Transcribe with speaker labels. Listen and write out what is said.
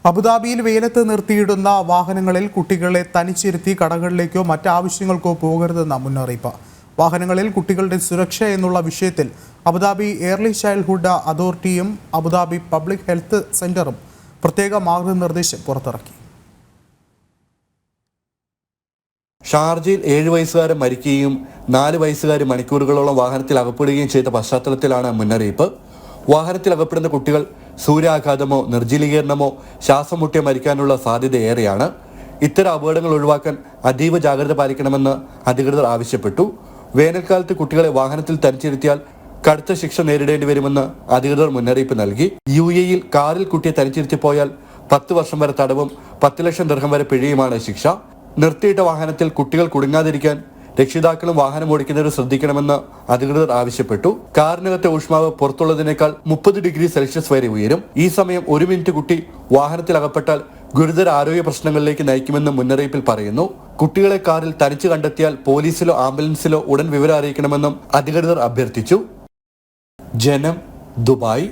Speaker 1: അബുദാബിയിൽ വെയിലത്ത് നിർത്തിയിടുന്ന വാഹനങ്ങളിൽ കുട്ടികളെ തനിച്ചിരുത്തി കടകളിലേക്കോ മറ്റാവശ്യങ്ങൾക്കോ പോകരുതെന്ന മുന്നറിയിപ്പ്. വാഹനങ്ങളിൽ കുട്ടികളുടെ സുരക്ഷ എന്നുള്ള വിഷയത്തിൽ അബുദാബി ഏർലി ചൈൽഡ്ഹുഡ് അതോറിറ്റിയും അബുദാബി പബ്ലിക് ഹെൽത്ത് സെന്ററും പ്രത്യേക മാർഗനിർദ്ദേശം പുറത്തിറക്കി.
Speaker 2: ഷാർജയിൽ 7 വയസ്സുകാരൻ മരിക്കുകയും 4 വയസ്സുകാർ മണിക്കൂറുകളോളം വാഹനത്തിൽ അകപ്പെടുകയും ചെയ്ത പശ്ചാത്തലത്തിലാണ് മുന്നറിയിപ്പ്. വാഹനത്തിൽ അകപ്പെടുന്ന കുട്ടികൾ സൂര്യാഘാതമോ നിർജ്ജലീകരണമോ ശ്വാസം മുട്ടിയോ മരിക്കാനുള്ള സാധ്യത ഏറെയാണ്. ഇത്തരം അപകടങ്ങൾ ഒഴിവാക്കാൻ അതീവ ജാഗ്രത പാലിക്കണമെന്ന് അധികൃതർ ആവശ്യപ്പെട്ടു. വേനൽക്കാലത്ത് കുട്ടികളെ വാഹനത്തിൽ തനിച്ചിരുത്തിയാൽ കടുത്ത ശിക്ഷ നേരിടേണ്ടി വരുമെന്ന് അധികൃതർ മുന്നറിയിപ്പ് നൽകി. UAEയിൽ കാറിൽ കുട്ടിയെ തനിച്ചിരുത്തിപ്പോയാൽ 10 വർഷം വരെ തടവും 10 ലക്ഷം ദിർഹം വരെ പിഴയുമാണ് ശിക്ഷ. നിർത്തിയിട്ട വാഹനത്തിൽ കുട്ടികൾ കുടുങ്ങാതിരിക്കാൻ രക്ഷിതാക്കളും വാഹനം ഓടിക്കുന്നവർ ശ്രദ്ധിക്കണമെന്ന് അധികൃതർ ആവശ്യപ്പെട്ടു. കാറിനകത്തെ ഊഷ്മാവ് പുറത്തുള്ളതിനേക്കാൾ 30 ഡിഗ്രി സെൽഷ്യസ് വരെ ഉയരും. ഈ സമയം 1 മിനിറ്റ് കുട്ടി വാഹനത്തിൽ അകപ്പെട്ടാൽ ഗുരുതര ആരോഗ്യ പ്രശ്നങ്ങളിലേക്ക് നയിക്കുമെന്ന് മുന്നറിയിപ്പിൽ പറയുന്നു. കുട്ടികളെ കാറിൽ തനിച്ച് കണ്ടെത്തിയാൽ പോലീസിലോ ആംബുലൻസിലോ ഉടൻ വിവരം അറിയിക്കണമെന്നും അധികൃതർ അഭ്യർത്ഥിച്ചു. ജനം, ദുബായ്.